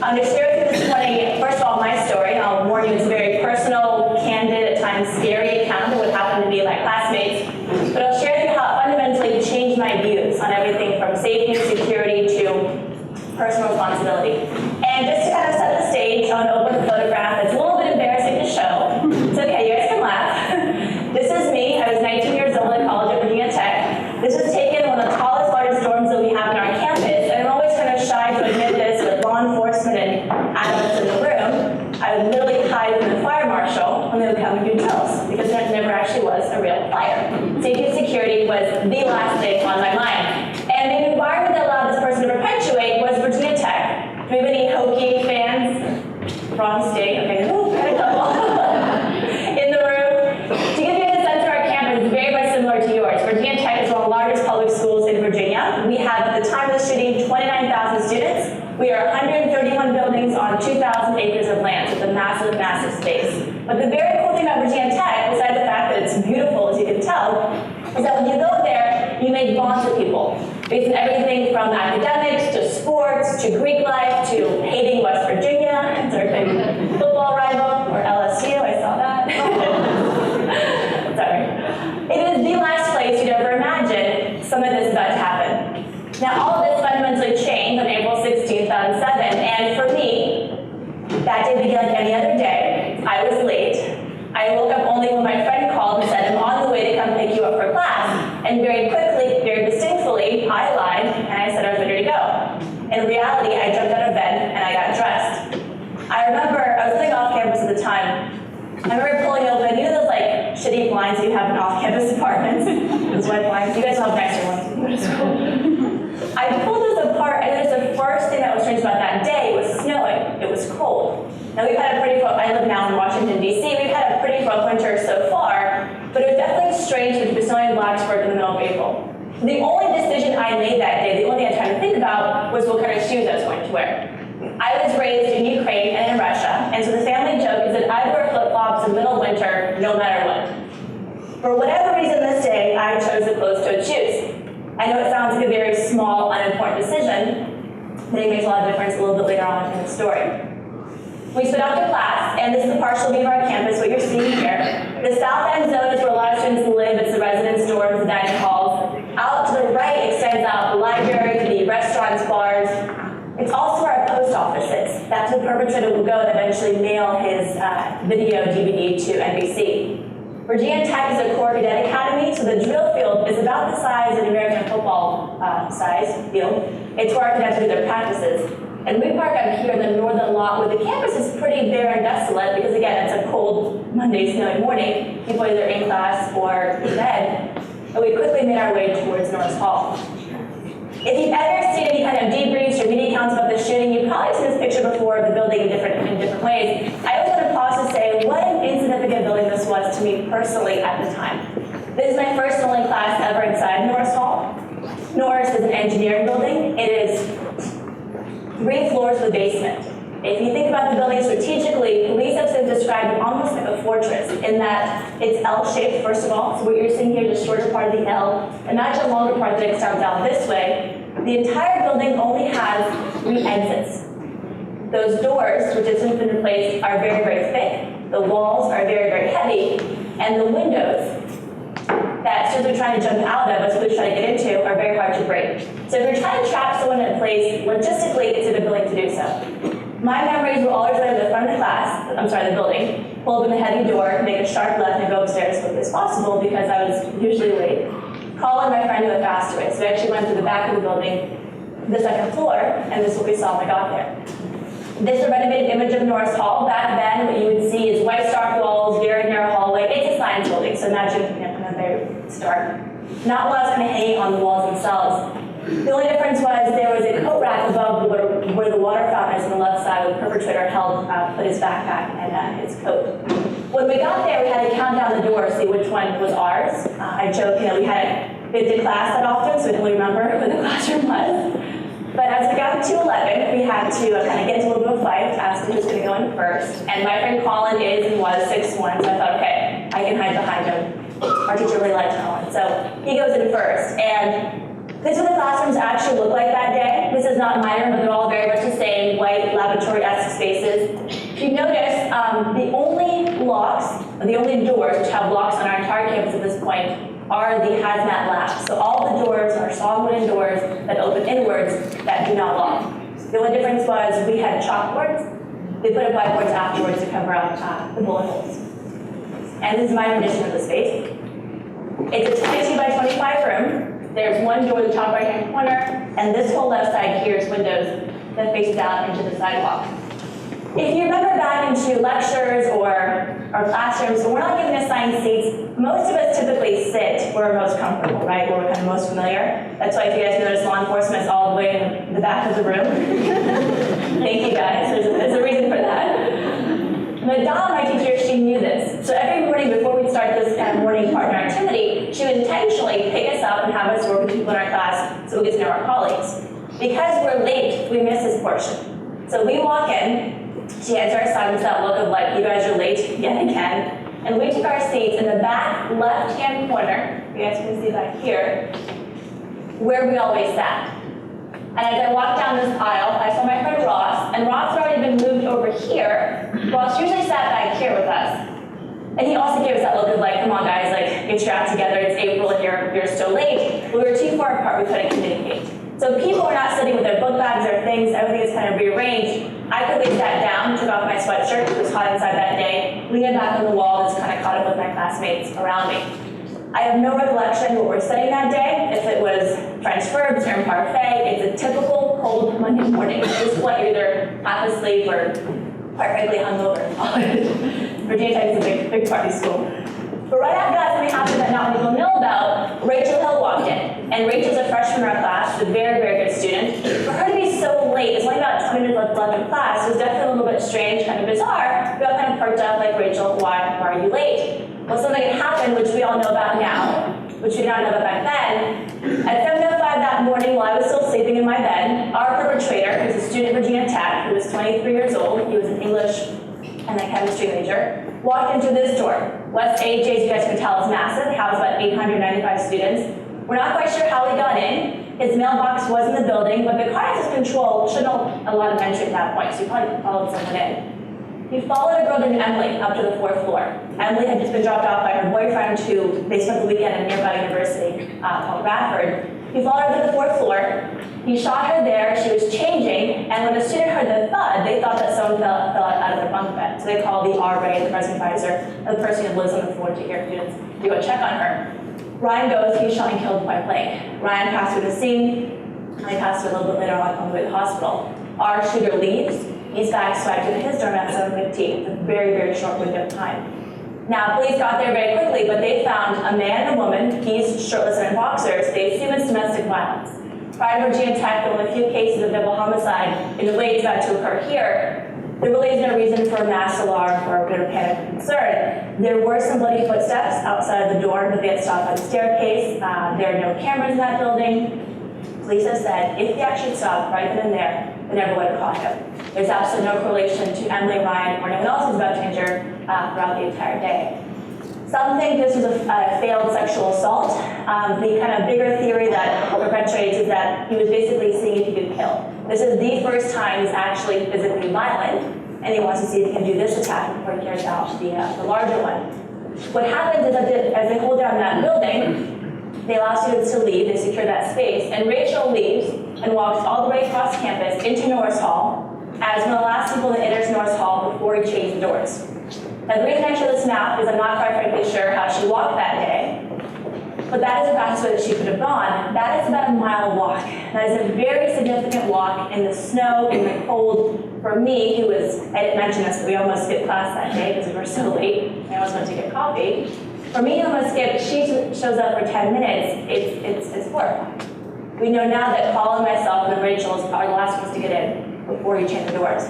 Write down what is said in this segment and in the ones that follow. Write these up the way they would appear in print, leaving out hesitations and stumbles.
I'm going to share with you this morning, first of all, my story. I'll warn you, it's very personal, candid, at times scary account of what happened to me and my classmates. But I'll share with you how it fundamentally changed my views on everything from safety and security to personal responsibility. And just to kind of set the stage, I want to open a photograph that's a little bit embarrassing to show. It's okay, you guys can laugh. This is me. I was 19 years old at college at Virginia Tech. This was taken in one of the tallest, largest dorms that we have on our campus. And I'm always kind of shy to admit this with law enforcement and adults in the room. I would literally hide from the fire marshal when they would come and do drills, because there never actually was a real fire. Safety and security was the last thing on my mind. And the environment that allowed this person to perpetuate was Virginia Tech. Do we have any Hokie fans? Wrong state, okay, ooh, got a couple. In the room. To give you a sense of our campus, it's very much similar to yours. Virginia Tech is one of the largest public schools in Virginia. We have, at the time of the shooting, 29,000 students. We are 131 buildings on 2,000 acres of land, so it's a massive, massive space. But the very cool thing about Virginia Tech, besides the fact that it's beautiful, as you can tell, is that when you go there, you make bonds with people. Based on everything from academics to sports to Greek life to hating West Virginia, it's our big football rival, or LSU, I saw that. Sorry. It is the last place you'd ever imagine some of this is about to happen. Now, all of this fundamentally changed on April 16, 2007, and for me, that day began like any other day. I was late. I woke up only when my friend called and said, I'm on the way to come pick you up for class. And very quickly, very distinctly, I lied, and I said I was ready to go. In reality, I jumped out of bed, and I got dressed. I remember, I was living off campus at the time. I remember pulling open, you know those like shitty blinds that you have in off-campus apartments? Those white blinds? You guys have nicer ones. I pulled those apart, and the first thing that was strange about that day was snowing. It was cold. Now we've had a pretty rough, I live now in Washington, D.C. We've had a pretty rough winter so far, but it was definitely strange to be snowing in Blacksburg in the middle of April. The only decision I made that day, the only thing I tried to think about was what kind of shoes I was going to wear. I was raised in Ukraine and in Russia, and so the family joke is that I wear flip-flops in the middle of winter no matter what. For whatever reason this day, I chose the closed-toed shoes. I know it sounds like a very small, unimportant decision, but it makes a lot of difference a little bit later on in the story. We split out to class, and this is the partial view of our campus, what you're seeing here. The south end zone is where a lot of students live. It's the residence dorms, the dining halls. Out to the right extends out the library, the restaurants, bars. It's also where our post office is. That's where the perpetrator will go and eventually mail his video DVD to NBC. Virginia Tech is a core cadet academy, so the drill field is about the size of an American football size field. It's where our cadets do their practices. And we park up here in the northern lot where the campus is pretty bare and desolate because, again, it's a cold Monday, snowy morning. People are either in class or in bed. And we quickly made our way towards Norris Hall. If you've ever seen any kind of debriefs or media accounts about the shooting, you've probably seen this picture before of the building in different ways. I always want to pause to say what an insignificant building this was to me personally at the time. This is my first and only class ever inside Norris Hall. Norris is an engineering building. It is 3 floors with a basement. If you think about the building strategically, police have since described it almost like a fortress in that it's L-shaped, first of all. So what you're seeing here is the shorter part of the L. Imagine a longer part that extends out this way. The entire building only has 3 exits. Those doors, which have since been replaced, are very, very thick. The walls are very, very heavy. And the windows that students are trying to jump out of, as police try to get into, are very hard to break. So if you're trying to trap someone in place, logistically, it's a good building to do so. My memories were always right at the front of the building, pull open the heavy door, make a sharp left, and go upstairs as quickly as possible because I was usually late. Call in my friend who had passed away. So we actually went to the back of the building, the 2nd floor, and this is what we saw when we got there. This is a renovated image of Norris Hall. Back then, what you would see is white stark walls, very narrow hallway. It's a science building, so imagine, kind of very stark. Not a lot was kind of hanging on the walls themselves. The only difference was there was a coat rack above where the water fountain is on the left side, where the perpetrator put his backpack and his coat. When we got there, we had to count down the doors, see which one was ours. I joke, we hadn't been to class that often, so we didn't really remember where the classroom was. But as we got to 11, we had to kind of get into a little bit of a fight, ask who was going to go in first. And my friend Colin is and was 6'1", so I thought, okay, I can hide behind him. Our teacher really liked Colin, so he goes in first. And This is what the classrooms actually look like that day. This is not my room, but they're all very much the same, white laboratory-esque spaces. If you notice, the only doors which have locks on our entire campus at this point are the hazmat labs. So all the doors are solid wooden doors that open inwards that do not lock. The only difference was we had chalkboards. They put up whiteboards afterwards to cover up the bullet holes. And this is my rendition of the space. It's a 22 by 25 room. There's one door in the top right-hand corner, and this whole left side here is windows that face down into the sidewalk. If you remember back into lectures or our classrooms, when we're not given assigned seats, most of us typically sit where we're most comfortable, right? Where we're kind of most familiar. That's why if you guys notice law enforcement is all the way in the back of the room. Thank you guys, there's a reason for that. But Dawn, my teacher, she knew this. So every morning before we'd start this kind of morning partner activity, she would intentionally pick us up and have us work with people in our class so we get to know our colleagues. Because we're late, we miss this portion. So we walk in, she hands our assignments that look of like, you guys are late yet again. And we took our seats in the back left-hand corner, you guys can see that here, where we always sat. And as I walked down this aisle, I saw my friend Ross, and Ross had already been moved over here. Ross usually sat back here with us. And he also gave us that look of like, come on guys, like get your act together, it's April and you're still late. We were too far apart, we couldn't communicate. So people were not sitting with their book bags or things, everything is kind of rearranged. I quickly sat down, took off my sweatshirt, it was hot inside that day, leaned back on the wall, just kind of caught up with my classmates around me. I have no recollection of what we were studying that day, if it was French verbs or imparfait. It's a typical cold Monday morning. At this point, you're either half asleep or quite frankly hungover in college. Virginia Tech is a big party school. But right after that, something happened that not many people know about. Rachel Hill walked in. And Rachel's a freshman in our class, she's a very, very good student. For her to be so late, it's only about 20 minutes left in class, it was definitely a little bit strange, kind of bizarre. We all kind of perked up like, Rachel, why are you late? Well, something had happened, which we all know about now, which we did not know about back then. At 7:05 that morning, while I was still sleeping in my bed, our perpetrator, who was a student at Virginia Tech, who was 23 years old, he was an English and a chemistry major, walked into this door. West AJ, as you guys can tell, is massive, housed about 895 students. We're not quite sure how he got in. His mailbox was in the building, but the car access control shouldn't have allowed him entry at that point, so he probably followed someone in. He followed a girl named Emily up to the 4th floor. Emily had just been dropped off by her boyfriend who they spent the weekend at a nearby university called Radford. He followed her to the 4th floor. He shot her there, she was changing, and when the student heard the thud, they thought that someone fell out of their bunk bed. So they called the RA, the president advisor, the person who lives on the floor to hear students to go check on her. Ryan goes, he's shot and killed point blank. Ryan passed through the scene. I passed through a little bit later on the way to the hospital. Our shooter leaves. He's back swiped to his dorm at 7:15. It's a very, very short window of time. Now, police got there very quickly, but they found a man and a woman. He's shirtless and in boxers. They assume it's domestic violence. Prior to Virginia Tech, there were a few cases of double homicide in the ways that to occur here. There really is no reason for a mass alarm or a bit of panic or concern. There were some bloody footsteps outside the door, but they had stopped by the staircase. There are no cameras in that building. Police have said if they actually stopped right then and there, they never would have caught him. There's absolutely no correlation to Emily, Ryan, or anyone else who's about to injure throughout the entire day. Some think this was a failed sexual assault. The kind of bigger theory that perpetuates is that he was basically seeing if he could kill. This is the first time he's actually physically violent, and he wants to see if he can do this attack before he carries out the larger one. What happens is that as they hold down that building, they allow students to leave, they secure that space, and Rachel leaves and walks all the way across campus into Norris Hall as one of the last people that enters Norris Hall before he changed the doors. Now, the reason I show this map is I'm not quite frankly sure how she walked that day, but that is the fastest way that she could have gone. That is about a mile walk. That is a very significant walk in the snow, in the cold. For me, I didn't mention this, but we almost skipped class that day because we were so late. I almost went to get coffee. For me, almost skipped, she shows up for 10 minutes. It's horrifying. We know now that Paul and myself and Rachel is probably the last ones to get in before he changed the doors.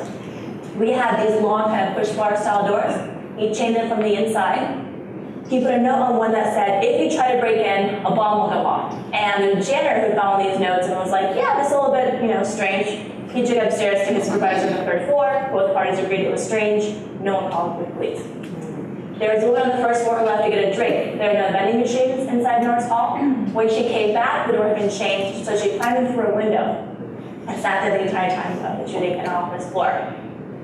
We had these long kind of push bar style doors. He chained them from the inside. He put a note on one that said, if you try to break in, a bomb will go off. And the janitor who found these notes and was like, yeah, this is a little bit, strange. He took upstairs to his supervisor on the 3rd floor. Both parties agreed it was strange. No one called the police. There was a woman on the first floor who left to get a drink. There were no vending machines inside Norris Hall. When she came back, the door had been changed, so she climbed in through a window and sat there the entire time of the shooting in our office floor.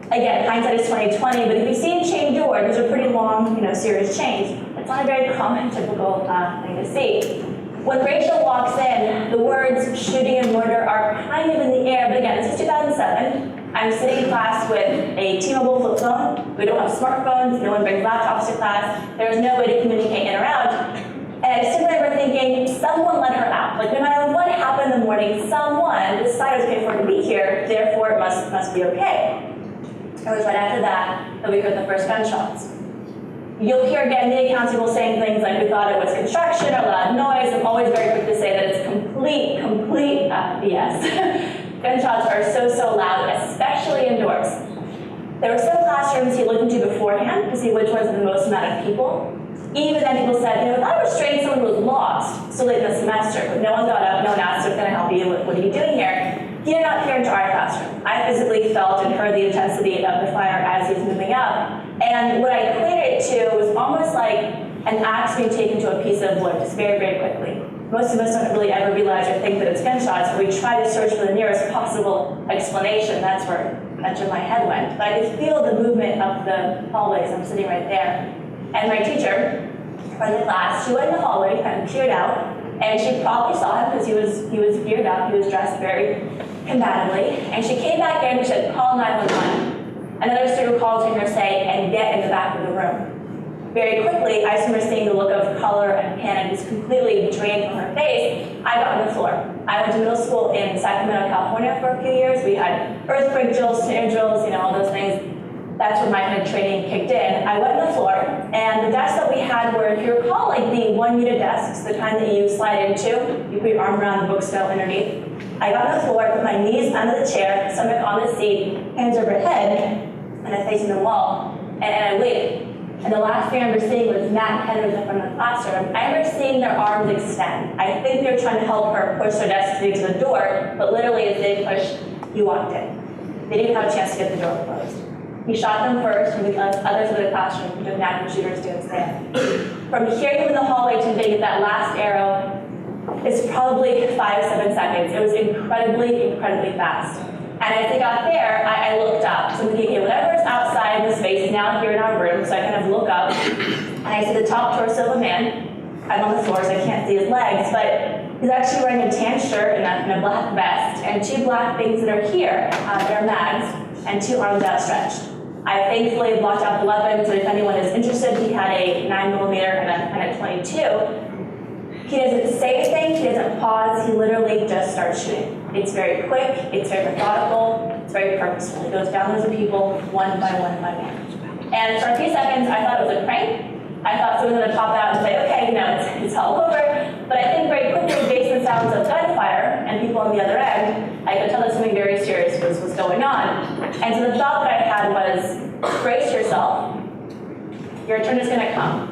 Again, hindsight is 20/20, but if you see a chain door, those are pretty long, serious chains. It's not a very common, typical thing to see. When Rachel walks in, the words shooting and murder are kind of in the air, but again, this is 2007. I'm sitting in class with a T-Mobile flip phone. We don't have smartphones, no one brings laptops to class. There's no way to communicate in or out. And I simply remember thinking, someone let her out. Like, no matter what happened in the morning, someone decided to pay for her to be here, therefore it must be okay. It was right after that we heard the first gunshots. You'll hear again the accounts people saying things like we thought it was construction or loud noise. I'm always very quick to say that it's complete BS. Gunshots are so loud, especially indoors. There were some classrooms he looked into beforehand to see which ones had the most amount of people. Even then people said, if I restrained someone who was lost so late in the semester, but no one got up, no one asked, can I help you, what are you doing here? He did not peer into our classroom. I physically felt and heard the intensity of the fire as he was moving up. And what I equated it to was almost like an axe being taken to a piece of wood, just very quickly. Most of us don't really ever realize or think that it's gunshots, but we try to search for the nearest possible explanation. That's where much of my head went. But I could feel the movement of the hallways. I'm sitting right there. And my teacher, from the class, she went in the hallway, kind of peered out, and she probably saw him because he was geared up, he was dressed very combatively. And she came back in and said, call 911. Another student called to her say, and get in the back of the room. Very quickly, I remember seeing the look of color and panic just completely drained from her face. I got on the floor. I went to middle school in Sacramento, California for a few years. We had earthquake drills, tornado drills, all those things. That's where my kind of training kicked in. I went on the floor, and the desks that we had were, if you recall, like the 1 unit desks, the kind that you slide into, you put your arm around the books fell underneath. I got on the floor, put my knees under the chair, stomach on the seat, hands over head, and I facing the wall, and I waited. And the last thing I remember seeing was Matt and Heather in front of the classroom. I remember seeing their arms extend. I think they were trying to help her push their desk to the door, but literally as they pushed, he walked in. They didn't have a chance to get the door closed. He shot them first, and the others in the classroom, doing active shooters do instead. From hearing him in the hallway to get that last arrow, it's probably 5-7 seconds. It was incredibly fast. And as they got there, I looked up. So I'm thinking, okay, whatever's outside in the space is now here in our room. So I kind of look up, and I see the top torso of a man. I'm on the floor, so I can't see his legs, but he's actually wearing a tan shirt and a black vest, and 2 black things that are here. They're mags, and 2 arms outstretched. I thankfully blocked out the weapon, so if anyone is interested, he had a 9mm and a 22. He doesn't say anything, he doesn't pause, he literally just starts shooting. It's very quick, it's very methodical, it's very purposeful. He goes down those people one by one. And for a few seconds, I thought it was a prank. I thought someone was going to pop out and say, okay, it's all over. But I think very quickly, based on sounds of gunfire and people on the other end, I could tell that something very serious was going on. And so the thought that I had was, brace yourself, your turn is going to come.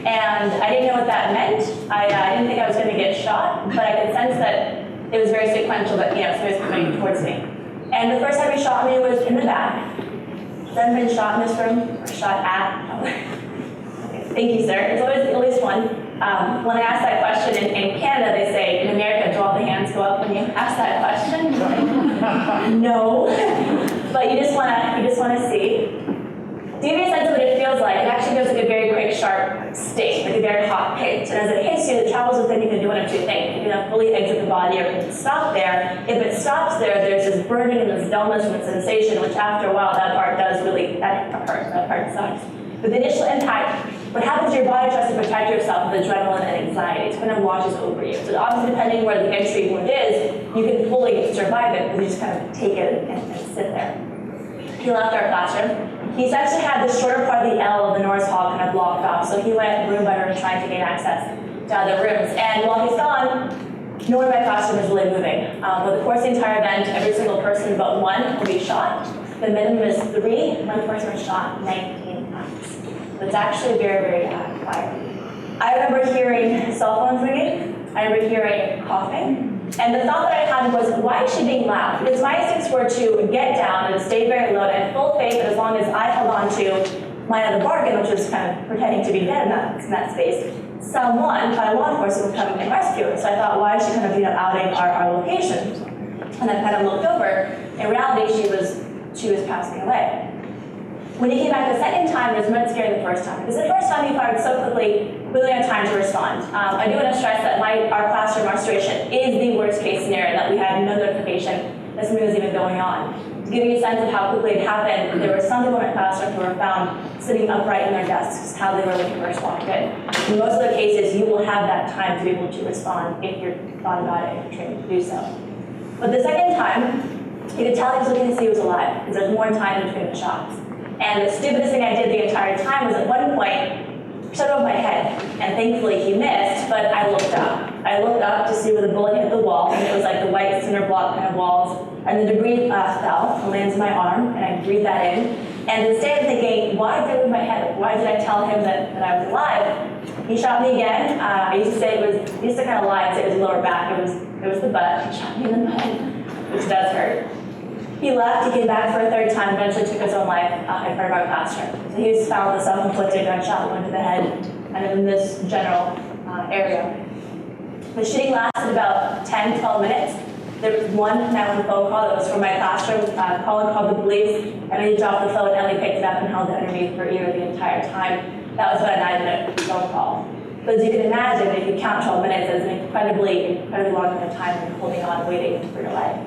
And I didn't know what that meant. I didn't think I was going to get shot, but I could sense that it was very sequential that somebody was coming towards me. And the first time he shot me was in the back. Then been shot in this room, or shot at. Okay, thank you, sir. There's always at least one. When I ask that question in Canada, they say, in America, do all the hands go up when you ask that question? No. But you just want to see. To give you a sense of what it feels like, it actually goes like a very quick, sharp sting, like a very hot pitch. And as it hits you, it travels within, you can do one of 2 things. You can fully exit the body or it can stop there. If it stops there, there's this burning and this dullness and this sensation, which after a while, that part does really, that hurts, that part sucks. But the initial impact, what happens is your body tries to protect yourself with adrenaline and anxiety. It kind of washes over you. So obviously, depending where the entry wound is, you can fully survive it because you just kind of take it and sit there. He left our classroom. He's actually had the shorter part of the L of the Norris Hall kind of blocked off, so he went room by room trying to gain access to other rooms. And while he's gone, no one in my classroom is really moving. Over the course of the entire event, every single person but one will be shot. The minimum is 3. One person was shot 19 times. So it's actually very quiet. I remember hearing cell phones ringing. I remember hearing coughing. And the thought that I had was, why is she being loud? Because my instincts were to get down and stay very low, and I had full faith that as long as I held on to mind of the bargain, which was kind of pretending to be dead in that space, someone, by law enforcement, would come and rescue her. So I thought, why is she kind of outing our location? And I kind of looked over. In reality, she was passing away. When he came back the second time, it was much scarier the first time. Because the first time he fired so quickly, we really had time to respond. I do want to stress that our classroom, our situation, is the worst case scenario, that we had no notification that something was even going on. To give you a sense of how quickly it happened, there were some people in our classroom who were found sitting upright in their desks, how they were when you first walked in. In most of the cases, you will have that time to be able to respond if you're thought about it and you're trained to do so. But the second time, you could tell he was looking to see he was alive, because there was more time between the shots. And the stupidest thing I did the entire time was, at one point, shut over my head. And thankfully he missed, but I looked up. I looked up to see where the bullet hit the wall, and it was like the white cinder block kind of walls. And the debris fell and landed in my arm, and I breathed that in. And instead of thinking, why did I move my head? Why did I tell him that I was alive? He shot me again. I used to say he used to kind of lie and say it was the lower back. It was the butt. He shot me in the butt, which does hurt. He left, he came back for a third time, eventually took his own life in front of our classroom. So he was found with a self-inflicted gunshot wound to the head, kind of in this general area. The shooting lasted about 10, 12 minutes. There was one 911 phone call that was from my classroom. Colin called the police, and he dropped the phone, and Emily picked it up and held it underneath her ear the entire time. That was about a 9-minute phone call. But as you can imagine, if you count 12 minutes, it's an incredibly long amount of time when holding on, waiting for your life.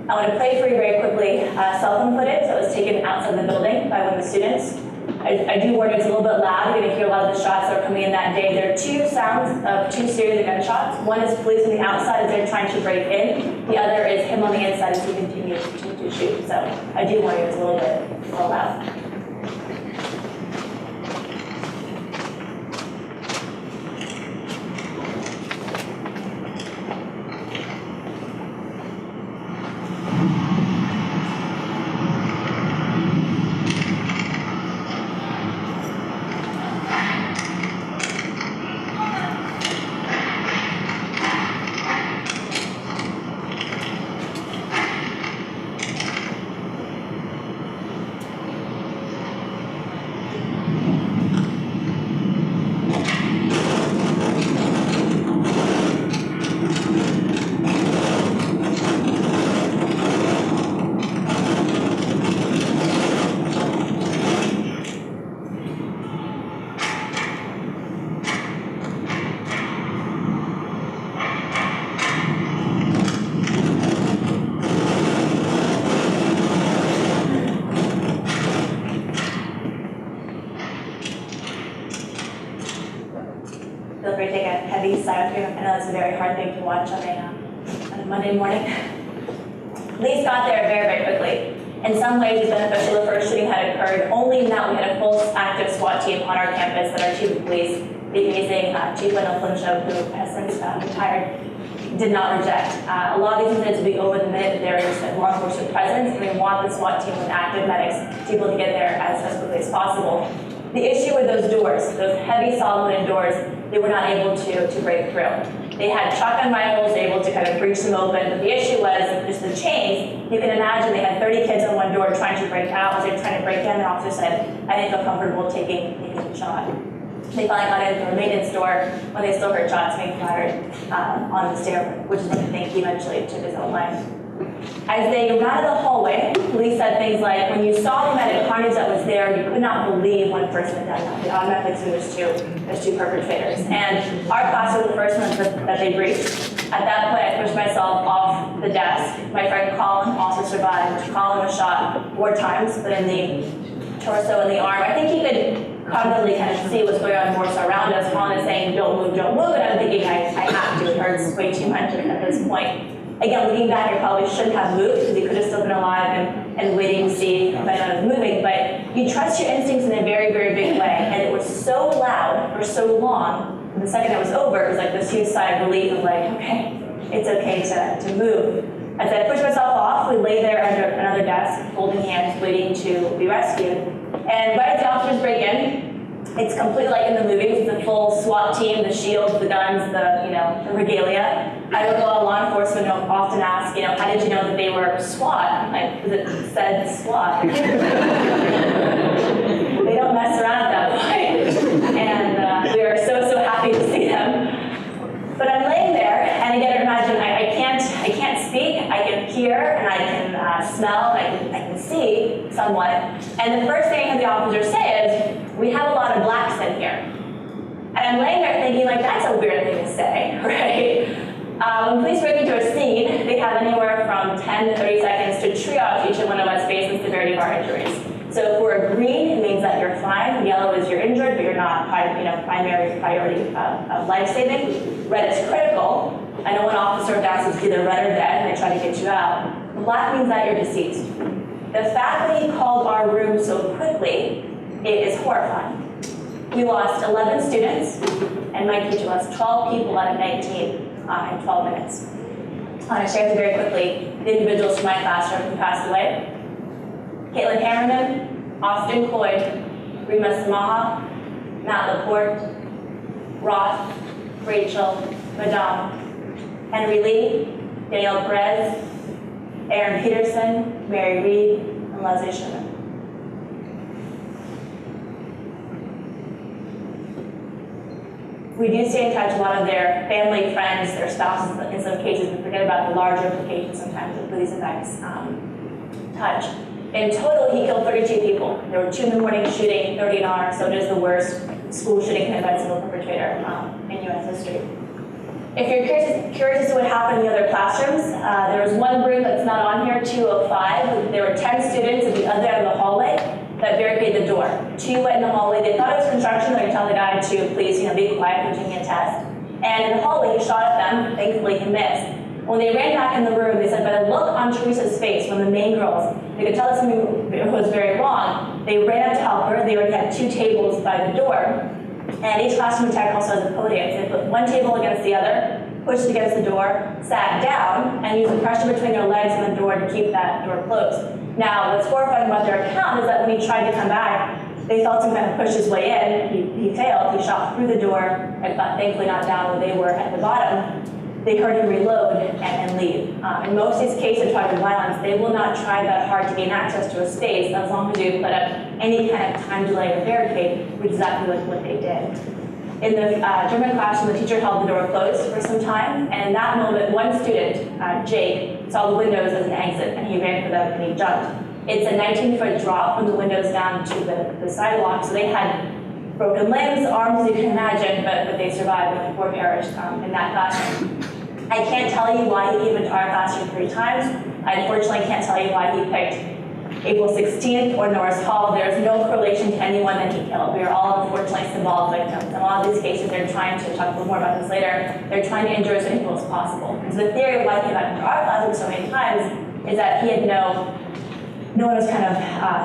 I want to play for you very quickly cell phone footage that was taken outside the building by one of the students. I do warn you, it's a little bit loud. You're going to hear a lot of the shots that are coming in that day. There are two sounds of two series of gunshots. One is police on the outside as they're trying to break in. The other is him on the inside as he continues to shoot. So I do warn you, it's a little bit loud. Feel free to take a heavy sigh of humor. I know it's a very hard thing to watch on a Monday morning. Police got there very, very quickly. In some ways, it's beneficial. The first shooting had occurred only now. We had a full active SWAT team on our campus that our chief of police, the amazing Chief Wendell Flinchum, who has since retired, did not reject. A lot of these incidents will be over the minute that there is a law enforcement presence, and we want the SWAT team with active medics to be able to get there as quickly as possible. The issue with those doors, those heavy solid wooden doors, they were not able to break through. They had shotgun rifles, they were able to kind of breach them open, but the issue was just the chains. You can imagine they had 30 kids on one door trying to break out. As they were trying to break in, the officer said, I didn't feel comfortable taking the shot. They finally got in through a maintenance door when they still heard shots being fired on the stairway, which is when I think he eventually took his own life. As they ran out of the hallway, police said things like, when you saw the amount of carnage that was there, you could not believe one person had done that. They automatically assumed there's two perpetrators. And our class was the first one that they breached. At that point, I pushed myself off the desk. My friend Colin also survived. Colin was shot 4 times, but in the torso and the arm. I think he could cognitively kind of see what's going on more so around us. Colin is saying, don't move, and I'm thinking, I have to. It hurts way too much at this point. Again, looking back, I probably shouldn't have moved because he could have still been alive and waiting to see if anyone was moving. But you trust your instincts in a very, very big way. And it was so loud for so long. And the second it was over, it was like this huge sigh of relief of like, okay, it's okay to move. As I pushed myself off, we lay there under another desk, holding hands, waiting to be rescued. And right as the officers break in, it's completely like in the movies. It's a full SWAT team, the shields, the guns, the regalia. I recall law enforcement often ask, how did you know that they were SWAT? Like, because it said SWAT. They don't I can hear, and I can smell, and I can see somewhat. And the first thing I heard the officer say is, "We have a lot of blacks in here." And I'm laying there thinking, like, that's a weird thing to say, right? When police break into a scene, they have anywhere from 10 to 30 seconds to triage each one of us based on the severity of our injuries. So if we're green, it means that you're fine. Yellow is you're injured, but you're not primary priority of life-saving. Red is critical. I know one officer announced either red or dead, and they try to get you out. Black means that you're deceased. The fact that he called our room so quickly, it is horrifying. We lost 11 students, and my teacher lost 12 people out of 19 in 12 minutes. I share very quickly the individuals from my classroom who passed away. Caitlin Hammerman, Austin Cloyd, Rima Samaha, Matt Laporte, Roth, Rachel, Madame, Henry Lee, Danielle Perez, Aaron Peterson, Mary Reed, and Leslie Sherman. We do stay in touch with a lot of their family, friends, their spouses in some cases. We forget about the larger implications sometimes that police events touch. In total, he killed 32 people. There were 2 in the morning shooting, 30 an hour, so it is the worst school shooting committed by a single perpetrator in U.S. history. If you're curious as to what happened in the other classrooms, there was one group that's not on here, 205. There were 10 students at the other end of the hallway that barricaded the door. 2 went in the hallway. They thought it was construction. They were telling the guy to please, be quiet, we're taking a test. And in the hallway, he shot at them. Thankfully, he missed. When they ran back in the room, they said, by the look on Teresa's face, one of the main girls, they could tell that something was very wrong. They ran up to help her. They already had 2 tables by the door. And each classroom attack also has a podium. So they put one table against the other, pushed against the door, sat down, and used the pressure between their legs and the door to keep that door closed. Now, what's horrifying about their account is that when he tried to come back, they felt him kind of push his way in. He failed. He shot through the door, and thankfully not down where they were at the bottom. They heard him reload and leave. In most of these cases of targeted violence, they will not try that hard to gain access to a space as long as you put up any kind of time delay or barricade, which is exactly what they did. In the German classroom, the teacher held the door closed for some time, and in that moment, one student, Jake, saw the windows as an exit, and he ran for them and he jumped. It's a 19-foot drop from the windows down to the sidewalk, so they had broken limbs, arms, as you can imagine, but they survived, but 4 perished in that classroom. I can't tell you why he came into our classroom 3 times. I unfortunately can't tell you why he picked April 16th or Norris Hall. There's no correlation to anyone that he killed. We are all unfortunately symbolic victims. In a lot of these cases, they're trying to talk a little more about this later. They're trying to injure as many people as possible. Because the theory of why he came back into our classroom so many times is that he had no one was kind of,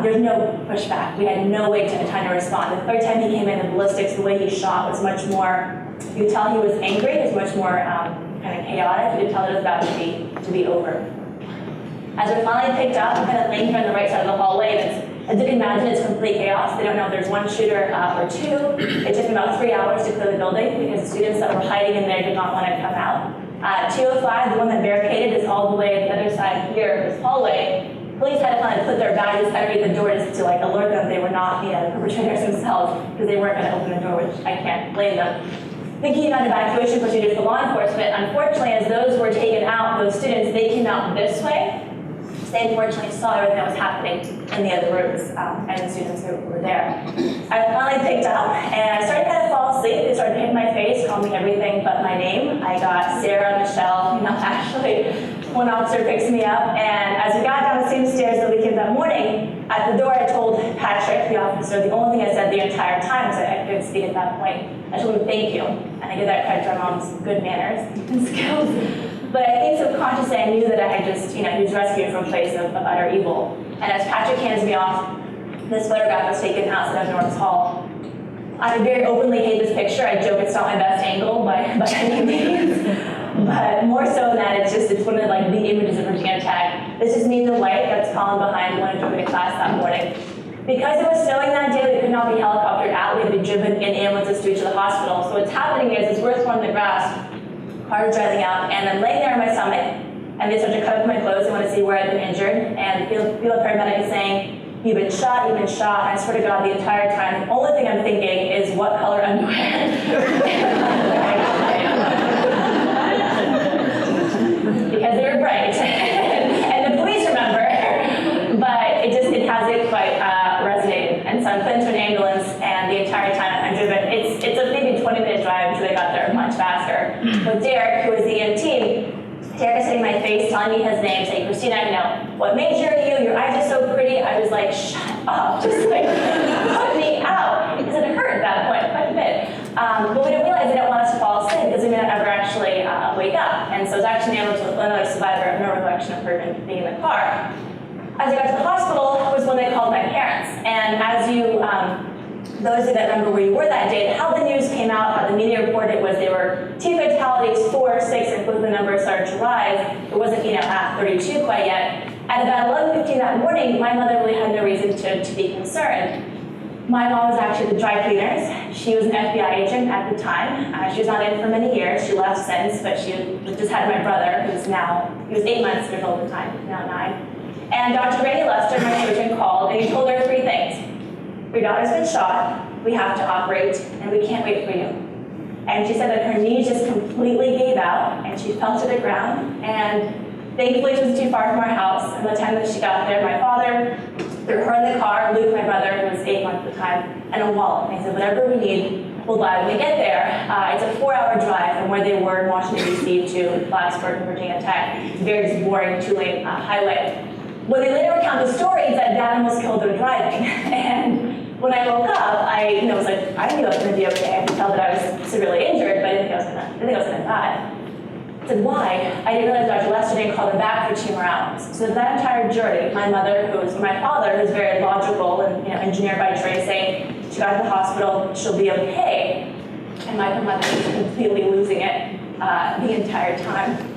there's no pushback. We had no way to respond. The third time he came in, the ballistics, the way he shot was much more, you could tell he was angry. It was much more kind of chaotic. You could tell it was about to be over. As we're finally picked up, I'm kind of laying here on the right side of the hallway, and as you can imagine, it's complete chaos. They don't know if there's 1 shooter or 2. It took them about 3 hours to clear the building because the students that were hiding in there did not want to come out. 205, the one that barricaded, is all the way at the other side here of this hallway. Police had to kind of put their badges underneath the door just to alert them they were not the perpetrators themselves because they weren't going to open the door, which I can't blame them. Thinking about evacuation procedures for law enforcement, unfortunately, as those were taken out, those students, they came out this way. They unfortunately saw everything that was happening in the other rooms and the students who were there. I finally picked up and I started to kind of fall asleep. They started to hit my face, call me everything but my name. I got Sarah, Michelle, actually, one officer picks me up, and as we got down the same stairs that we came that morning, at the door I told Patrick, the officer, the only thing I said the entire time, because I couldn't speak at that point, I told him thank you. And I give that credit to our mom's good manners and skills. But I think subconsciously I knew that I had just, he was rescued from a place of utter evil. And as Patrick hands me off, this photograph was taken outside of Norris Hall. I very openly hate this picture. I joke it's not my best angle by any means. But more so than that, it's one of the images of Virginia Tech. This is me in the white that's fallen behind when I drove to class that morning. Because it was snowing that day, we could not be helicoptered out. We had to be driven in ambulances to reach the hospital. So what's happening is we're thrown on the grass, cars driving out, and I'm laying there on my stomach, and they start to cut up my clothes. They want to see where I've been injured, and the field paramedic is saying, you've been shot, and I swear to God, the entire time, the only thing I'm thinking is what color underwear. Because they were bright. doctor with Derek, who was the EMT. Derek is hitting my face, telling me his name, saying, Kristina, what major are you? Your eyes are so pretty. I was like, shut up, just like, put me out. Because it hurt at that point quite a bit. But we didn't realize they didn't want us to fall asleep because we may not ever actually wake up. And so I was actually able to another survivor of no recollection of her being in the car. As I got to the hospital was when they called my parents. And as you, those of you that remember where you were that day, how the news came out, how the media reported was there were 2 fatalities, 4, 6, and the numbers started to rise. It wasn't, at 32 quite yet. At about 11:15 that morning, my mother really had no reason to be concerned. My mom was actually the dry cleaners. She was an FBI agent at the time. She was not in for many years. She left since, but she just had my brother, he was 8 months years old at the time, now 9. And Dr. Randy Lester, my surgeon, called, and he told her 3 things. Your daughter's been shot, we have to operate, and we can't wait for you. And she said that her knees just completely gave out, and she fell to the ground, and thankfully it was too far from our house. And by the time that she got there, my father threw her in the car, Luke, my brother, who was 8 months at the time, and a wallet. And he said, whatever we need, we'll buy. When we get there, it's a 4-hour drive from where they were in Washington, D.C. to Blacksburg, Virginia Tech. It's a very just boring 2-lane highway. When they later recount the story, it's that Dad almost killed her driving. And when I woke up, I was like, I knew I was going to be okay. I could tell that I was severely injured, but I didn't think I was going to die. I said, why? I didn't realize Dr. Lester didn't call her back for 2 more hours. So that entire journey, my father, who's very logical and engineer by trade, saying she got to the hospital, she'll be okay. And my mother was completely losing it the entire time.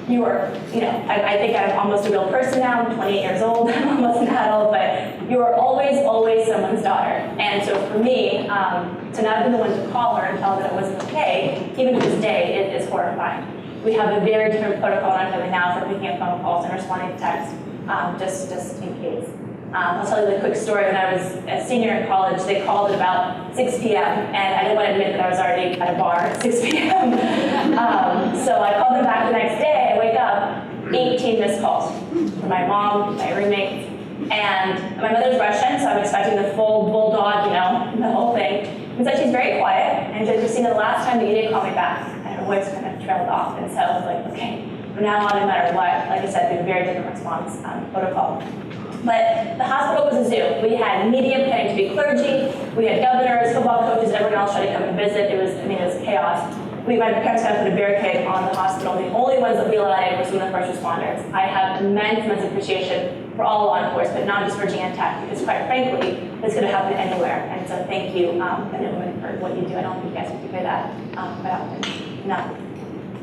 You were, I think I'm almost a real person now. I'm 28 years old. I'm almost an adult, but you were always someone's daughter. And so for me, to not have been the one to call her and tell her that it wasn't okay, even to this day, it is horrifying. We have a very different protocol in our family now for picking up phone calls and responding to texts, just in case. I'll tell you the quick story. When I was a senior in college, they called at about 6 p.m. and I didn't want to admit that I was already at a bar at 6 p.m. So I called them back the next day. I wake up, 18 missed calls from my mom, my roommates, and my mother's Russian, so I'm expecting the full bulldog, the whole thing. Instead, she's very quiet, and she said, Kristina, the last time that you didn't call me back, and her voice kind of trailed off, and so I was like, okay, from now on, no matter what, like I said, we have a very different response protocol. But the hospital was a zoo. We had media pretending to be clergy. We had governors, football coaches, everyone else trying to come and visit. It was chaos. My parents got to put a barricade on the hospital. The only ones that we allowed were some of the first responders. I have immense appreciation for all law enforcement, not just Virginia Tech, because quite frankly, this could have happened anywhere. And so thank you, men and women, for what you do. I don't think you guys get to hear that quite often. No.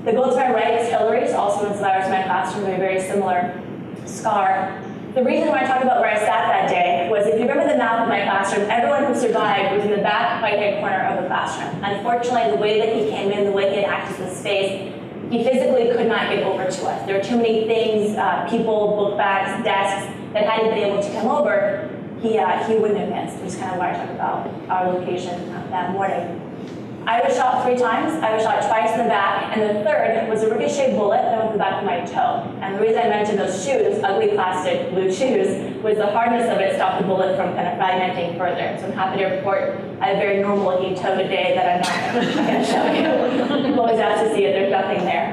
The girl to my right is Hillary, so also one of the survivors in my classroom, with a very similar scar. The reason why I talked about where I sat that day was, if you remember the map of my classroom, everyone who survived was in the back right-hand corner of the classroom. Unfortunately, the way that he came in, the way he had access to the space, he physically could not get over to us. There were too many things, people, book bags, desks, that had he been able to come over, he wouldn't have missed, which is kind of why I talked about our location that morning. I was shot 3 times. I was shot twice in the back, and the third was a ricochet bullet that went in the back of my toe. And the reason I mentioned those shoes, those ugly plastic blue shoes, was the hardness of it stopped the bullet from kind of fragmenting further. So I'm happy to report I have a very normal looking toe today that I'm not going to show you. People always ask to see it, there's nothing there.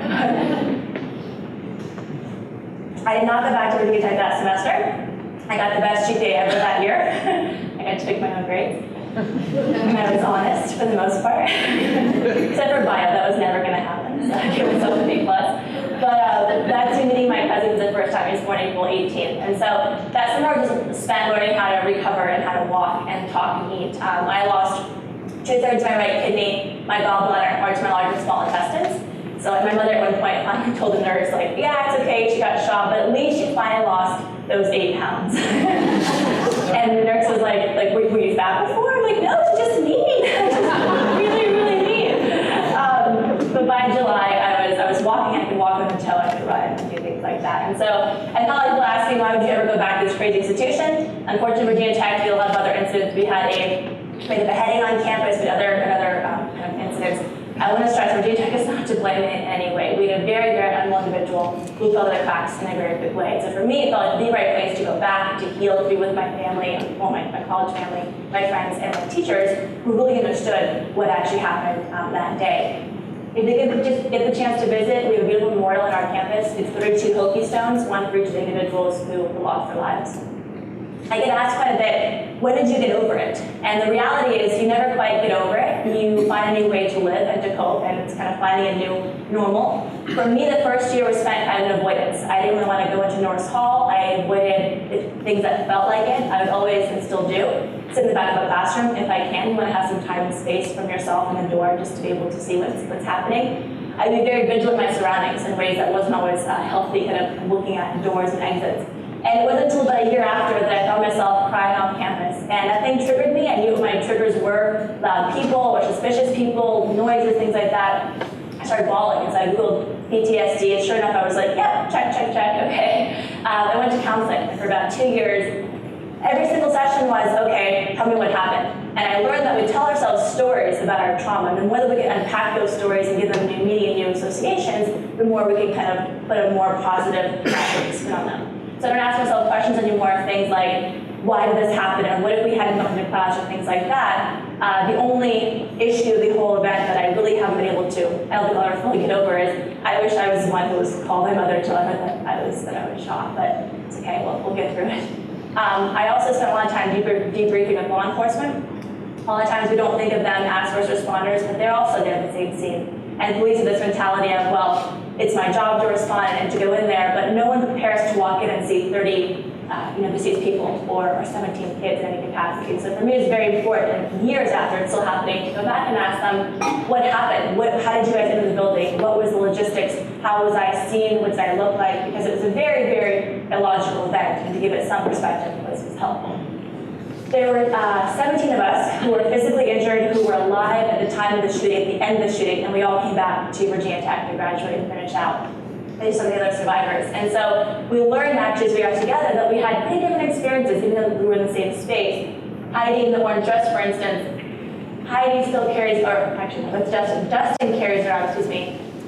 I did not go back to Virginia Tech that semester. I got the best GPA ever that year. I got to pick my own grades. And I was honest for the most part. Except for bio, that was never going to happen. So I gave myself a B+. But that's me meeting my cousin for the first time. He was born April 18th. And so that summer I just spent learning how to recover and how to walk and talk and eat. I lost 2/3 of my right kidney, my gallbladder, and parts of my large and small intestines. So my mother at one point finally told the nurse, like, yeah, it's okay, she got shot, but at least she finally lost those 8 pounds. And the nurse was like, were you fat before? I'm like, no, it's just mean. It's just really, really mean. But by July, I was walking. I could walk on the toe, I could run, and do things like that. And so I felt like people asked me, why would you ever go back to this crazy institution? Unfortunately, Virginia Tech, we had a lot of other incidents. We had a beheading on campus, we had other kind of incidents. I want to stress, Virginia Tech is not to blame in any way. We had a very, very unwell individual who fell to the cracks in a very big way. So for me, it felt like the right place to go back, to heal, to be with my family, well, my college family, my friends, and my teachers who really understood what actually happened that day. If they could just get the chance to visit, we have a beautiful memorial on our campus. It's 32 Hokie stones, one for each of the individuals who lost their lives. I get asked quite a bit, when did you get over it? And the reality is you never quite get over it. You find a new way to live and to cope, and it's kind of finding a new normal. For me, the first year was spent kind of in avoidance. I didn't really want to go into Norris Hall. I avoided things that felt like it. I would always, and still do, sit in the back of a classroom if I can. You want to have some time and space from yourself and the door just to be able to see what's happening. I'd be very vigilant in my surroundings in ways that wasn't always healthy, kind of looking at doors and exits. And it wasn't until about a year after that I found myself crying off campus. And that thing triggered me. I knew what my triggers were: loud people or suspicious people, noises, things like that. I started bawling as I Googled PTSD, and sure enough, I was like, yep, check, okay. I went to counseling for about 2 years. Every single session was, okay, tell me what happened. And I learned that we tell ourselves stories about our trauma, and the more that we can unpack those stories and give them new meaning and new associations, the more we can kind of put a more positive spin on them. So I don't ask myself questions anymore of things like, why did this happen, or what if we hadn't gone to class, or things like that. The only issue of the whole event that I really haven't been able to, I don't think I'll ever fully get over, is I wish I was the one who was called my mother to tell her that I was shot, but it's okay, we'll get through it. I also spent a lot of time debriefing with law enforcement. A lot of times we don't think of them as first responders, but they're also there at the same scene. And police have this mentality of, well, it's my job to respond and to go in there, but no one prepares to walk in and see 30 deceased people or 17 kids in any capacity. So for me, it's very important, and years after it's still happening, to go back and ask them, what happened? How did you guys enter the building? What was the logistics? How was I seen? What did I look like? Because it was a very, very illogical event, and to give it some perspective was helpful. There were 17 of us who were physically injured, who were alive at the time of the shooting, at the end of the shooting, and we all came back to Virginia Tech to graduate and finish out. There's some of the other survivors. And so we learned actually as we got together that we had pretty different experiences, even though we were in the same space. Heidi in the orange dress, for instance, Heidi still carries, or actually, no, that's Justin. Justin carries around,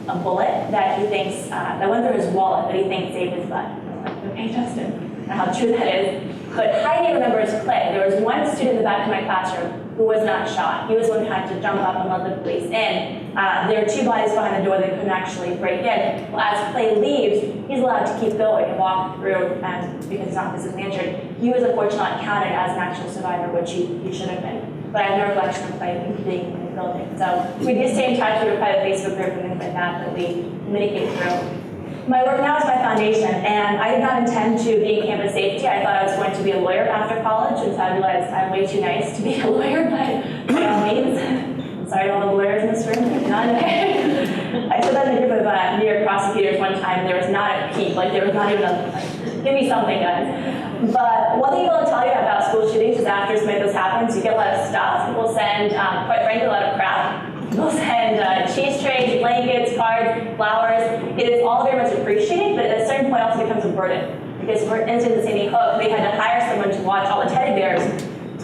a bullet that he thinks, that went through his wallet that he thinks saved his butt. I'm like, okay, Justin, I don't know how true that is. But Heidi remembers Clay. There was one student in the back of my classroom who was not shot. He was the one who had to jump up and let the police in. There were 2 bodies behind the door that couldn't actually break in. Well, as Clay leaves, he's allowed to keep going and walk through, and because he's not physically injured. He was unfortunately not counted as an actual survivor, which he should have been. But I have no recollection of Clay being in the building. So we do stay in touch with a private Facebook group and things like that we communicate through. My work now is my foundation, and I did not intend to be in campus safety. I thought I was going to be a lawyer after college, and so I realized I'm way too nice to be a lawyer, but by all means, sorry to all the lawyers in this room, none. I said that in a group of New York prosecutors one time, and there was not a peep, there was not even give me something, guys. But one thing I will tell you about school shootings is after something like this happens, you get a lot of stuff. People send, quite frankly, a lot of crap. People send cheese trays, blankets, cards, flowers. It is all very much appreciated, but at a certain point it also becomes a burden. Because for instance, in Sandy Hook, they had to hire someone to watch all the teddy bears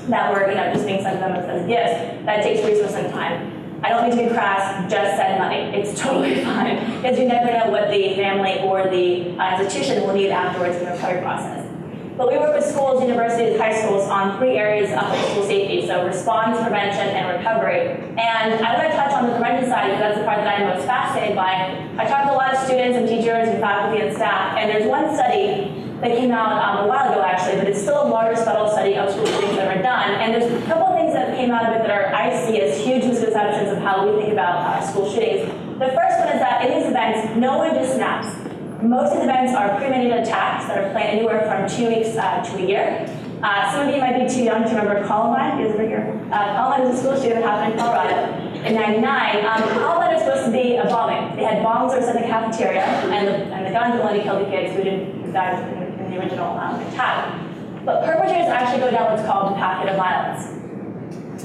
that were just being sent to them as gifts. That takes resources and time. I don't mean to be crass, just send money. It's totally fine. Because you never know what the family or the institution will need afterwards in the recovery process. But we work with schools, universities, high schools on 3 areas of school safety, so response, prevention, and recovery. And I want to touch on the prevention side because that's the part that I'm most fascinated by. I talked to a lot of students and teachers and faculty and staff, and there's one study that came out a while ago actually, but it's still the largest federal study of school shootings ever done. And there's a couple of things that came out of it that I see as huge misconceptions of how we think about school shootings. The first one is that in these events, no one just snaps. Most of the events are premeditated attacks that are planned anywhere from 2 weeks to a year. Some of you might be too young to remember Columbine. Is over here. Columbine is a school shooting that happened in Colorado in '99. Columbine was supposed to be a bombing. They had bombs that were set in the cafeteria, and the guns only killed the kids who died in the original attack. But perpetrators actually go down what's called the packet of violence.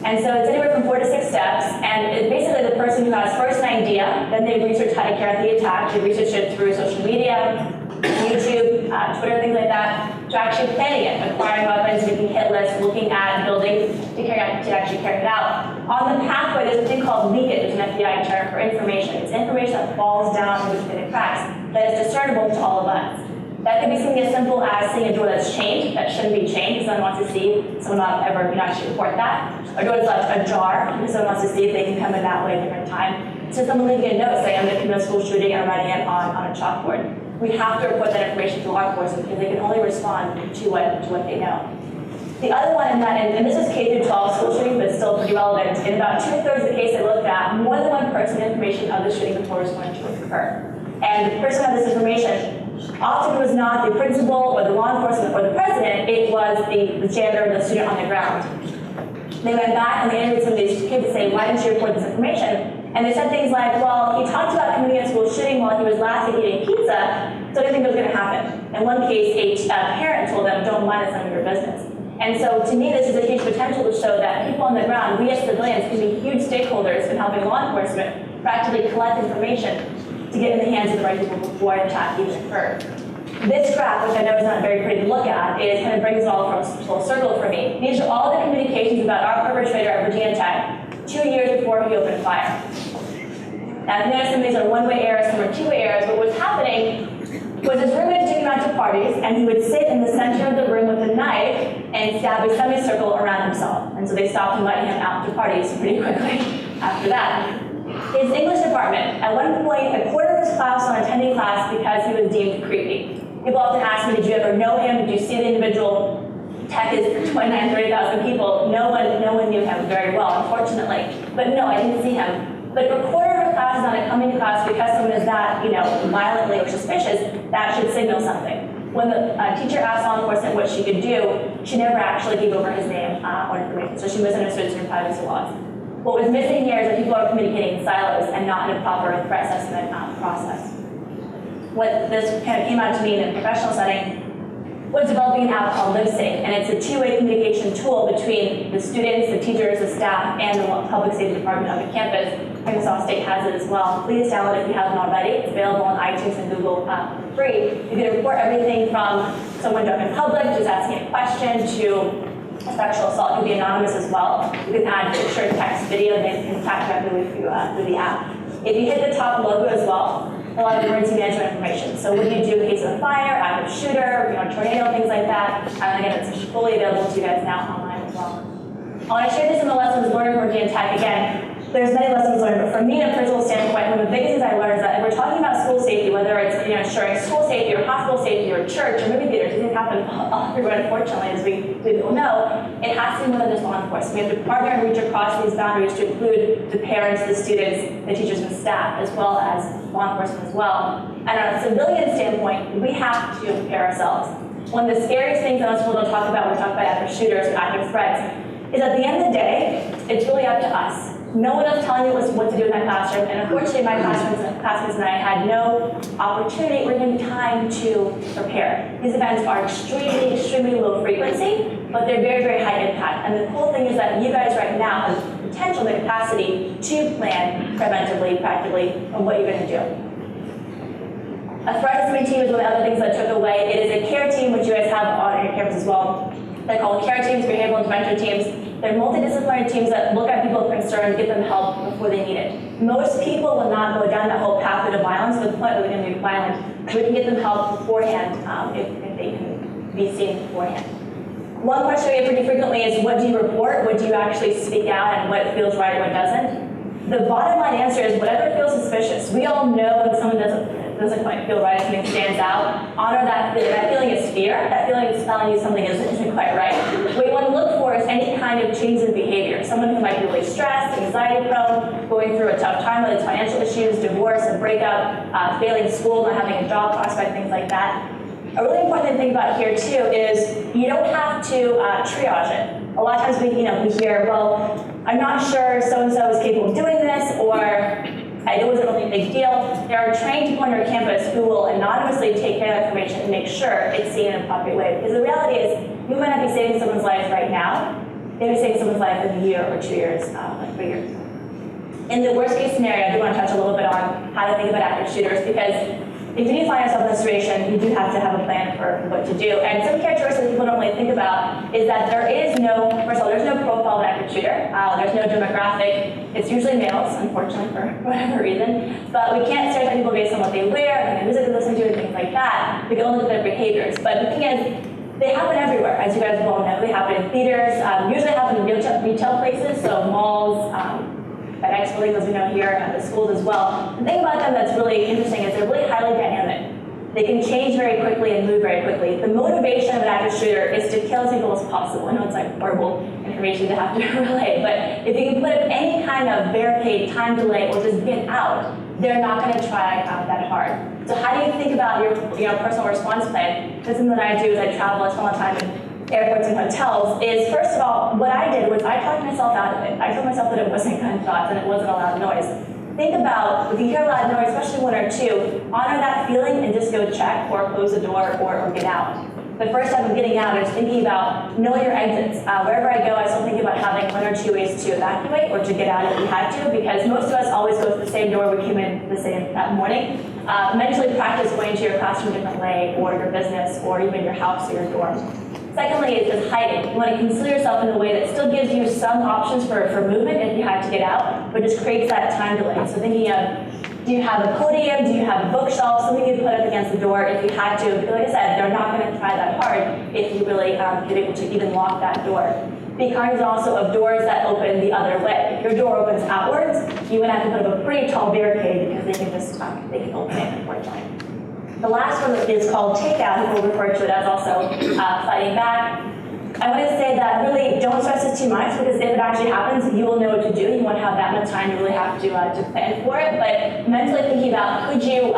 And so it's anywhere from 4 to 6 steps, and it's basically the person who has first an idea, then they research how to carry out the attack, they research it through social media, YouTube, Twitter, things like that, to actually planning it, acquiring weapons, making hit lists, looking at buildings to actually carry it out. On the pathway, there's a thing called leakage, it's an FBI term for information. It's information that falls down between the cracks that is discernible to all of us. That could be something as simple as seeing a door that's chained, that shouldn't be chained, because someone wants to see someone not ever actually report that. A door that's left ajar, because someone wants to see if they can come in that way at a different time. to someone leaving a note saying, I'm victim of a school shooting and writing it on a chalkboard. We have to report that information to law enforcement because they can only respond to what they know. The other one in that, and this is K through 12 school shooting, but still pretty relevant. In about 2/3 of the case I looked at, more than one person had information of the shooting before it was going to occur. And the person had this information, often it was not the principal or the law enforcement or the president, it was the janitor or the student on the ground. They went back and they interviewed some of these kids saying, why didn't you report this information? And they said things like, well, he talked about committing a school shooting while he was laughing eating pizza, so I didn't think it was going to happen. In one case, a parent told them, don't mind, it's none of your business. And so to me, this is a huge potential to show that people on the ground, we as civilians, can be huge stakeholders in helping law enforcement practically collect information to get in the hands of the right people before an attack even occurred. This graph, which I know is not very pretty to look at, kind of brings it all full circle for me. These are all the communications about our perpetrator at Virginia Tech 2 years before he opened fire. Now, if you notice, some of these are one-way errors, some are two-way errors, but what's happening was his roommate took him out to parties, and he would sit in the center of the room with a knife and stab a semicircle around himself. And so they stopped inviting him out to parties pretty quickly after that. His English department, at one point, a quarter of his class was not attending class because he was deemed creepy. People often ask me, did you ever know him? Did you see the individual? Tech is 29, 30,000 people. No one knew him very well, unfortunately. But no, I didn't see him. But if a quarter of a class is not coming to class because someone is that, violently or suspicious, that should signal something. When the teacher asked law enforcement what she could do, she never actually gave over his name or information, so she misunderstood certain privacy laws. What was missing here is that people are communicating in silos and not in a proper threat assessment process. What this kind of came out to me in a professional setting was developing an app called LiveSafe, and it's a two-way communication tool between the students, the teachers, the staff, and the public safety department of the campus. Kennesaw State has it as well. Please download it if you haven't already. It's available on iTunes and Google for free. You can report everything from someone drunk in public, just asking a question, to a sexual assault. It can be anonymous as well. You can add picture, text, video, and they can chat directly with you through the app. If you hit the top logo as well, a lot of emergency management information. So what do you do in case of a fire, active shooter, tornado, things like that. And again, it's fully available to you guys now online as well. I want to share this in the lessons learned from Virginia Tech. Again, there's many lessons learned, but from me, in a personal standpoint, one of the biggest things I learned is that if we're talking about school safety, whether it's ensuring school safety or hospital safety or church or movie theaters, things happen everywhere, unfortunately, as we all know, it has to be more than just law enforcement. We have to partner and reach across these boundaries to include the parents, the students, the teachers, and staff, as well as law enforcement as well. And on a civilian standpoint, we have to prepare ourselves. One of the scariest things that most people don't talk about when we talk about active shooters or active threats is at the end of the day, it's really up to us. No one else telling me what to do in that classroom, and unfortunately my classmates and I had no opportunity or even time to prepare. These events are extremely low frequency, but they're very, very high impact. And the cool thing is that you guys right now have the potential, the capacity to plan preventively, practically, on what you're going to do. A threat assessment team is one of the other things that I took away. It is a care team, which you guys have on your campus as well. They're called care teams, behavioral intervention teams. They're multidisciplinary teams that look at people of concern, give them help before they need it. Most people will not go down that whole pathway to violence to the point where they're going to be violent. We can get them help beforehand if they can be seen beforehand. One question we get pretty frequently is, what do you report? What do you actually speak out, and what feels right and what doesn't? The bottom line answer is whatever feels suspicious. We all know when someone doesn't quite feel right, something stands out. Honor that feeling. That feeling is fear. That feeling is telling you something isn't quite right. What you want to look for is any kind of change in behavior. Someone who might be really stressed, anxiety prone, going through a tough time, whether it's financial issues, divorce, a breakup, failing school, not having a job prospect, things like that. A really important thing to think about here too is you don't have to triage it. A lot of times we hear, well, I'm not sure so-and-so is capable of doing this, or it wasn't really a big deal. There are trained people on your campus who will anonymously take care of that information and make sure it's seen in an appropriate way. Because the reality is, you might not be saving someone's life right now, maybe saving someone's life in a year or 2 years, or 3 years. In the worst case scenario, I do want to touch a little bit on how to think about active shooters, because if you do find yourself in a situation, you do have to have a plan for what to do. And some characteristics people don't really think about is that there is no, first of all, there's no profile of an active shooter. There's no demographic. It's usually males, unfortunately, for whatever reason. But we can't stereotype people based on what they wear, and the music they listen to, and things like that. We can only look at their behaviors. But the thing is, they happen everywhere, as you guys well know. They happen in theaters, usually happen in retail places, so malls, FedEx buildings, as we know here, and the schools as well. The thing about them that's really interesting is they're really highly dynamic. They can change very quickly and move very quickly. The motivation of an active shooter is to kill as many people as possible. I know it's like horrible information to have to relay, but if you can put up any kind of barricade, time delay, or just get out, they're not going to try that hard. So how do you think about your personal response plan? This is something that I do as I travel. I spend a lot of time in airports and hotels. Is first of all, what I did was I talked myself out of it. I told myself that it wasn't gunshots and it wasn't a loud noise. Think about, if you hear a loud noise, especially one or two, honor that feeling and just go check or close the door or get out. The first step of getting out is thinking about know your exits. Wherever I go, I still think about having one or two ways to evacuate or to get out if we had to, because most of us always go to the same door we came in the same that morning. Mentally practice going to your classroom a different way, or your business, or even your house or your dorm. Secondly is hiding. You want to conceal yourself in a way that still gives you some options for movement if you had to get out, but just creates that time delay. So thinking of, do you have a podium? Do you have a bookshelf? Something you put up against the door if you had to. Because like I said, they're not going to try that hard if you really get able to even lock that door. Be cognizant also of doors that open the other way. If your door opens outwards, you would have to put up a pretty tall barricade because they can just they can open it, unfortunately. The last one is called takeout. People refer to it as also fighting back. I want to say that really don't stress it too much, because if it actually happens, you will know what to do. You won't have that much time to really have to plan for it. But mentally thinking about, do you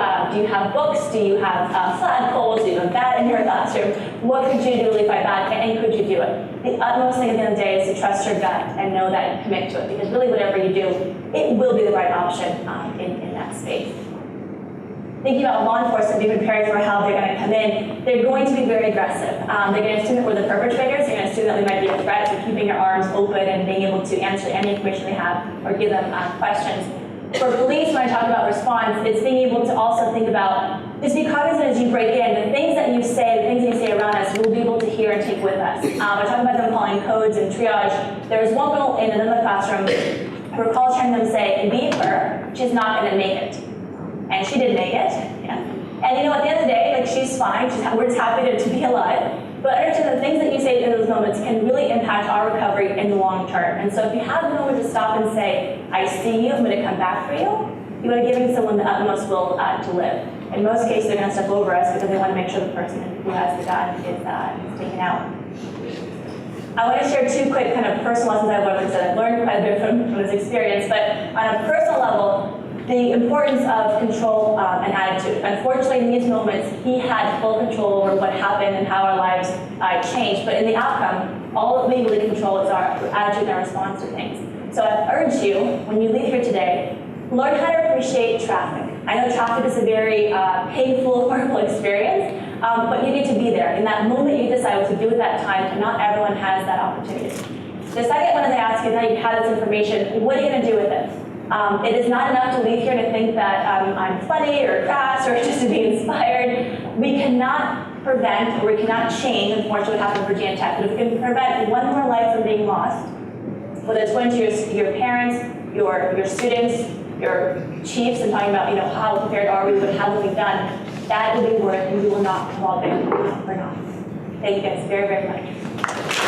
have books? Do you have flagpoles? Do you have that in your classroom? What could you do to really fight back, and could you do it? The utmost thing at the end of the day is to trust your gut and know that and commit to it, because really whatever you do, it will be the right option in that space. Thinking about law enforcement, be prepared for how they're going to come in. They're going to be very aggressive. They're going to assume that we're the perpetrators. They're going to assume that we might be a threat, so keeping your arms open and being able to answer any information they have or give them questions. For police, when I talk about response, it's being able to also think about, just be cognizant as you break in, the things that you say, the things that you say around us, we'll be able to hear and take with us. I talk about them calling codes and triage. There was one girl in another classroom, I recall hearing them say, leave her, she's not going to make it. And she did make it, yeah. And at the end of the day, she's fine, we're just happy to be alive. But understand the things that you say in those moments can really impact our recovery in the long term. And so if you have a moment to stop and say, I see you, I'm going to come back for you, you want to give someone the utmost will to live. In most cases, they're going to step over us because they want to make sure the person who has the gun is taken out. I want to share two quick kind of personal lessons I've learned. I've learned quite a bit from this experience, but on a personal level, the importance of control and attitude. Unfortunately, in these moments, he had full control over what happened and how our lives changed. But in the outcome, all that we really control is our attitude and our response to things. So I urge you, when you leave here today, learn how to appreciate traffic. I know traffic is a very painful, horrible experience, but you need to be there. In that moment, you decide what to do with that time, and not everyone has that opportunity. The second one is I ask you, now you have this information, what are you going to do with it? It is not enough to leave here to think that I'm funny or crass or just to be inspired. We cannot prevent, or we cannot change, unfortunately, what happened in Virginia Tech, but if we can prevent one more life from being lost, whether it's going to your parents, your students, your chiefs, and talking about how prepared are we, what have we done, that will be worth, and we will not fall there for naught. Thank you guys very, very much.